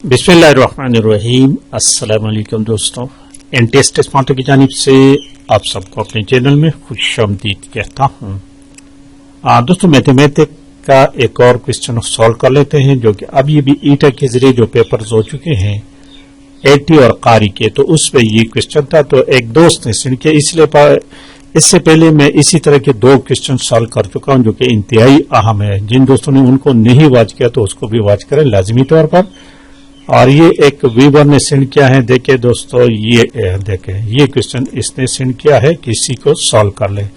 बिस्मिल्लाहिर्रहमानिर्रहीम। अस्सलाम वालेकुम दोस्तों, एनटीएस स्मार्ट की जानिब से आप सबको अपने चैनल में खुशामदीद कहता हूँ। दोस्तों, मैथमेटिक्स का एक और क्वेश्चन सॉल्व कर लेते हैं, जो कि अब ये भी ईटा के जरिए जो पेपर्स हो चुके हैं एटी और कारी के, तो उसमें ये क्वेश्चन था। तो एक दोस्त ने सेंड किया, इसलिए इससे पहले मैं इसी तरह के दो क्वेश्चन सॉल्व कर चुका हूं, जो कि इंतहाई अहम है। जिन दोस्तों ने उनको नहीं वॉच किया तो उसको भी वॉच करें लाजमी तौर पर। और ये एक वीवर ने सेंड किया है, देखे दोस्तों, ये देखे ये क्वेश्चन इसने सेंड किया है, किसी को सॉल्व कर ले।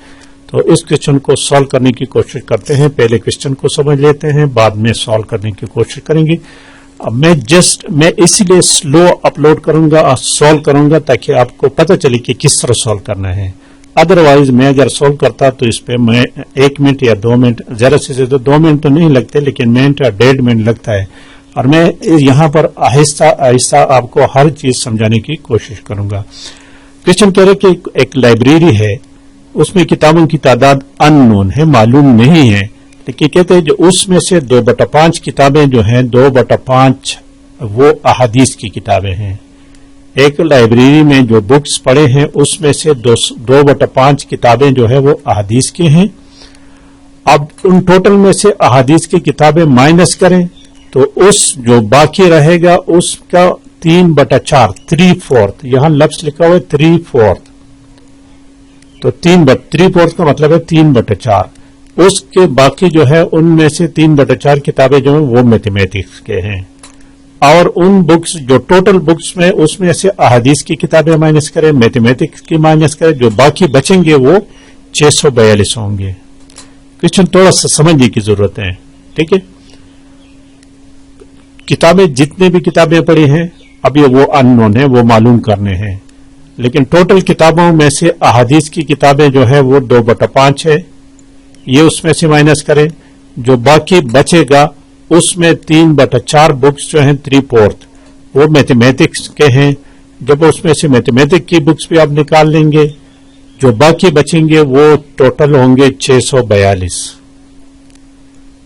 तो इस क्वेश्चन को सॉल्व करने की कोशिश करते हैं। पहले क्वेश्चन को समझ लेते हैं, बाद में सॉल्व करने की कोशिश करेंगे। अब मैं इसलिए स्लो अपलोड करूंगा और सॉल्व करूंगा ताकि आपको पता चले कि किस तरह सॉल्व करना है। अदरवाइज मैं अगर सॉल्व करता तो इस पे मैं 1 मिनट या 2 मिनट, ज्यादा से ज्यादा 2 मिनट तो नहीं लगते, लेकिन मिनट या 1.5 मिनट लगता है। और मैं यहां पर आहिस्ता आहिस्ता आपको हर चीज समझाने की कोशिश करूंगा। क्वेश्चन कह रहे कि एक लाइब्रेरी है, उसमें किताबों की तादाद अननोन है, मालूम नहीं है, लेकिन कहते हैं जो उसमें से 2/5 किताबें जो हैं, 2/5 वो अहादीस की किताबें हैं। एक लाइब्रेरी में जो बुक्स पड़े हैं उसमें से 2/5 किताबें जो है वो अहादीस की हैं। अब उन टोटल में से अहादीस की किताबें माइनस करें तो उस जो बाकी रहेगा उसका 3/4, 3/4, यहां लफ्ज लिखा हुआ है 3/4, तो 3/4 का मतलब है 3/4। उसके बाकी जो है उनमें से 3/4 किताबें जो है वो मैथमेटिक्स के हैं। और उन बुक्स जो टोटल बुक्स में उसमें से अहादीस की किताबें माइनस करें, मैथमेटिक्स की माइनस करें, जो बाकी बचेंगे वो 642 होंगे। क्वेश्चन थोड़ा सा समझने की जरूरत है, ठीक है। किताबें जितने भी किताबें पढ़ी हैं अब ये वो अननोन है, वो मालूम करने हैं। लेकिन टोटल किताबों में से अहादीस की किताबें जो है वो 2/5 है, ये उसमें से माइनस करें। जो बाकी बचेगा उसमें 3/4 बुक्स जो हैं 3/4 वो मैथमेटिक्स के हैं। जब उसमें से मैथमेटिक्स की बुक्स भी आप निकाल लेंगे, जो बाकी बचेंगे वो टोटल होंगे 642।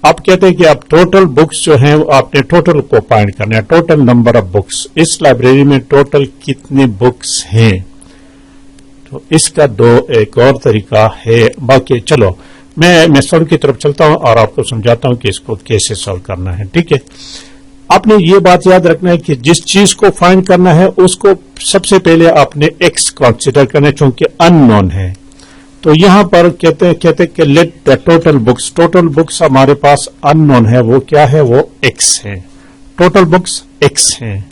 आप कहते हैं कि आप टोटल बुक्स जो हैं आपने टोटल को फाइंड करना है, टोटल नंबर ऑफ बुक्स। इस लाइब्रेरी में टोटल कितने बुक्स हैं, तो इसका एक और तरीका है। बाकी चलो मैं सॉल्व की तरफ चलता हूं और आपको समझाता हूं कि इसको कैसे सॉल्व करना है, ठीक है। आपने ये बात याद रखना है कि जिस चीज को फाइंड करना है उसको सबसे पहले आपने एक्स कंसीडर करना है, चूंकि अननोन है। तो यहां पर कहते हैं कि लेट द टोटल बुक्स हमारे पास अननोन है, वो क्या है, वो एक्स है। टोटल बुक्स एक्स है।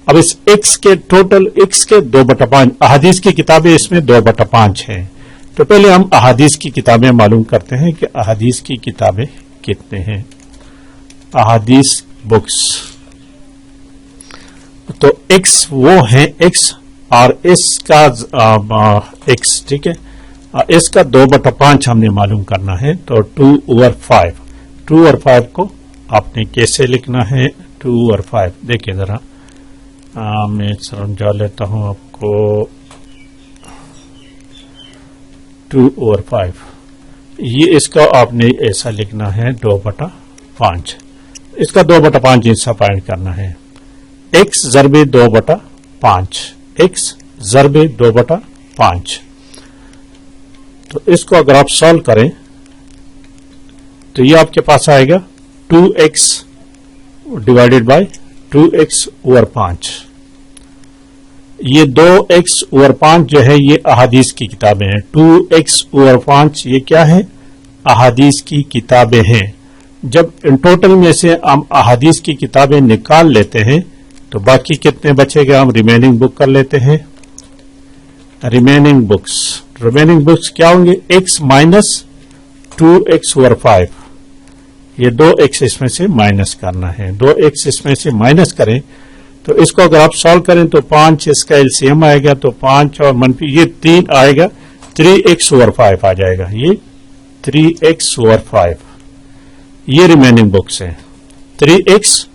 अब इस एक्स के टोटल एक्स के 2/5 अहादीस की किताबें इसमें 2/5 है। तो पहले हम अहादीस की किताबें मालूम करते हैं कि अहादीस की किताबें कितने हैं। अहादीस बुक्स तो एक्स वो है एक्स, और इसका एक्स, ठीक है। इसका 2/5 हमने मालूम करना है, तो 2/5। 2/5 को आपने कैसे लिखना है, 2/5 देखिए जरा, मैं समझा लेता हूं आपको। 2/5 ये इसका आपने ऐसा लिखना है 2/5। इसका 2/5 हिस्सा फाइंड करना है। x ज़रबे 2/5, x ज़रबे 2/5। तो इसको अगर आप सॉल्व करें तो ये आपके पास आएगा 2x डिवाइडेड बाय 2x/5। ये 2x/5 जो है ये अहादीस की किताबें हैं। 2x/5 ये क्या है, अहादीस की किताबें हैं। जब इन टोटल में से हम अहादीस की किताबें निकाल लेते हैं तो बाकी कितने बचेगा, हम रिमेनिंग बुक कर लेते हैं। रिमेनिंग बुक्स क्या होंगे, x माइनस 2x/5। ये 2x इसमें से माइनस करना है, 2x इसमें से माइनस करें तो इसको अगर आप सॉल्व करें तो 5 इसका एलसीएम आएगा, तो 5 और मनफी ये 3 आएगा, 3x/5 आ जाएगा। ये 3x/5 ये रिमेनिंग बुक्स हैं। 3x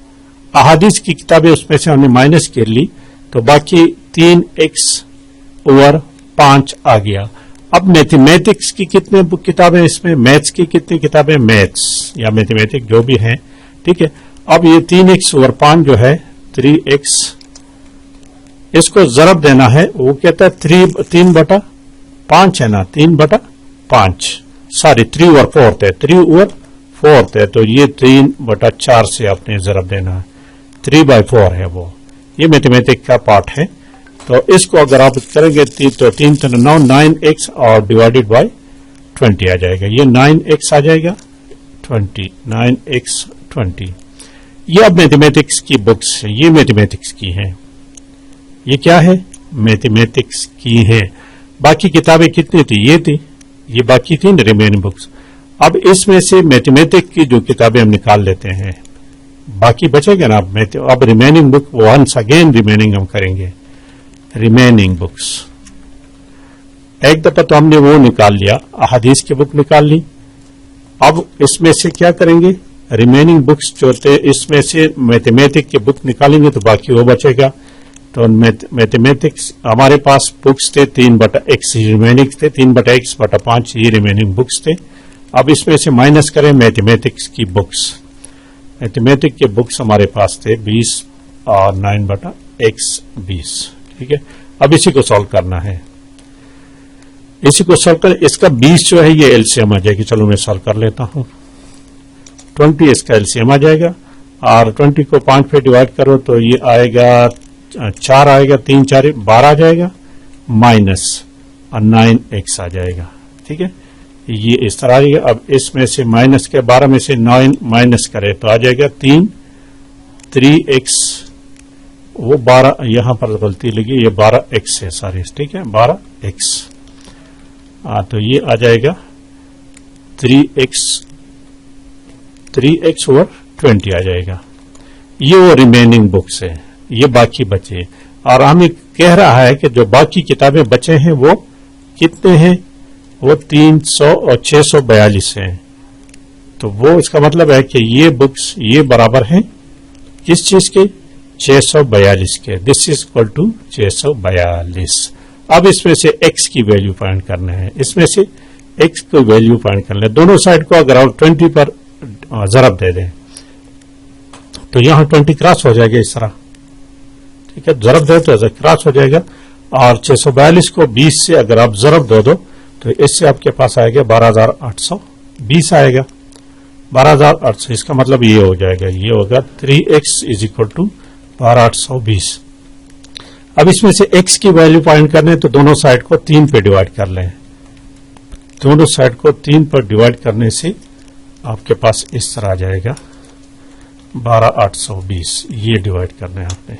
अहादीस की किताबें उसमें से हमने माइनस कर ली, तो बाकी 3x/5 आ गया। अब मैथमेटिक्स की कितने किताबें इसमें, मैथ्स की कितनी किताबें, मैथ्स या मैथमेटिक्स जो भी हैं, ठीक है। अब ये 3x/5 जो है 3x, इसको जरब देना है, वो कहता है 3/5 है ना, 3/5, सॉरी 3 ओवर 4 है, 3 ओवर 4 है, तो ये 3/4 से आपने जरब देना है, 3/4 है वो, ये मैथमेटिक का पार्ट है। तो इसको अगर आप करेंगे तो 3 तो 9x और डिवाइडेड बाय 20 आ जाएगा, ये 9x आ जाएगा 20, 9x 20। ये अब मैथमेटिक्स की बुक्स है, ये मैथमेटिक्स की है, ये क्या है, मैथमेटिक्स की है। बाकी किताबें कितनी थी, ये थी, ये बाकी थी रिमेनिंग बुक्स। अब इसमें से मैथमेटिक्स की जो किताबें हम निकाल लेते हैं, बाकी बचेगा ना। अब remaining book once again remaining हम करेंगे, रिमेनिंग बुक्स। एक दफा तो हमने वो निकाल लिया, अहादीस की बुक निकाल ली। अब इसमें से क्या करेंगे, रिमेनिंग बुक्स जो थे इसमें से मैथमेटिक्स की बुक निकालेंगे तो बाकी वो बचेगा। तो मैथमेटिक्स हमारे पास बुक्स थे 3/x रिमेनिंग थे, 3/x/5 ये रिमेनिंग बुक्स थे। अब इसमें से माइनस करें मैथमेटिक्स की बुक्स, मैथमेटिक्स के बुक्स हमारे पास थे 20 और 9/x 20, ठीक है। अब इसी को सॉल्व करना है, इसी को सॉल्व कर, इसका 20 जो है ये एलसीएम आ जाएगी। चलो मैं सॉल्व कर लेता हूं, 20 इसका एलसीएम आ जाएगा, और 20 को 5 पे डिवाइड करो तो ये आएगा 4 आएगा, 3 4 12 आ जाएगा, माइनस और 9x आ जाएगा, ठीक है। ये इस तरह आ जाएगा। अब इसमें से माइनस के 12 में से 9 माइनस करे तो आ जाएगा 3x, वो 12 यहां पर गलती लगी, ये 12x है सारी, ठीक है, 12x। तो ये आ जाएगा 3x ओवर 20 आ जाएगा। ये वो रिमेनिंग बुक्स है, ये बाकी बचे। और हमें कह रहा है कि जो बाकी किताबें बचे हैं वो कितने हैं, वो 300 और 642 हैं। तो वो इसका मतलब है कि ये बुक्स ये बराबर हैं किस चीज के, 642 के। This is equal to 642। अब इसमें से x की वैल्यू फाइंड करना है, इसमें से x को वैल्यू फाइंड करना है। दोनों साइड को अगर आप 20 पर जरब दे दें तो यहां 20 क्रॉस हो जाएगा इस तरह, ठीक है, जरब दे तो क्रॉस हो जाएगा। और 642 को 20 से अगर आप जरब दो तो इससे आपके पास आएगा 12,820 आएगा, 12,800। इसका मतलब ये हो जाएगा, ये होगा 3x इज इक्वल टू 12,820। अब इसमें से x की वैल्यू फाइंड करने तो दोनों साइड को 3 पे डिवाइड कर लें, दोनों साइड को 3 पर डिवाइड करने से आपके पास इस तरह आ जाएगा 12,820, ये डिवाइड करना है आपने।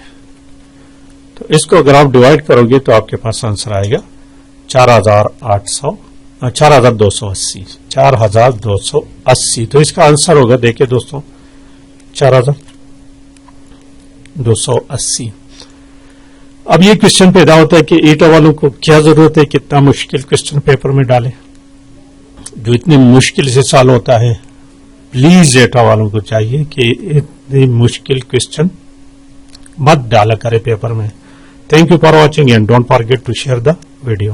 तो इसको अगर आप डिवाइड करोगे तो आपके पास आंसर आएगा 4,280। तो इसका आंसर होगा, देखिए दोस्तों, 4,280। अब ये क्वेश्चन पैदा होता है कि ईटा वालों को क्या जरूरत है कितना मुश्किल क्वेश्चन पेपर में डालें, जो इतनी मुश्किल से सॉल्व होता है। प्लीज ईटा वालों को चाहिए कि इतनी मुश्किल क्वेश्चन मत डाला करे पेपर में। Thank you for watching and don't forget to share the video.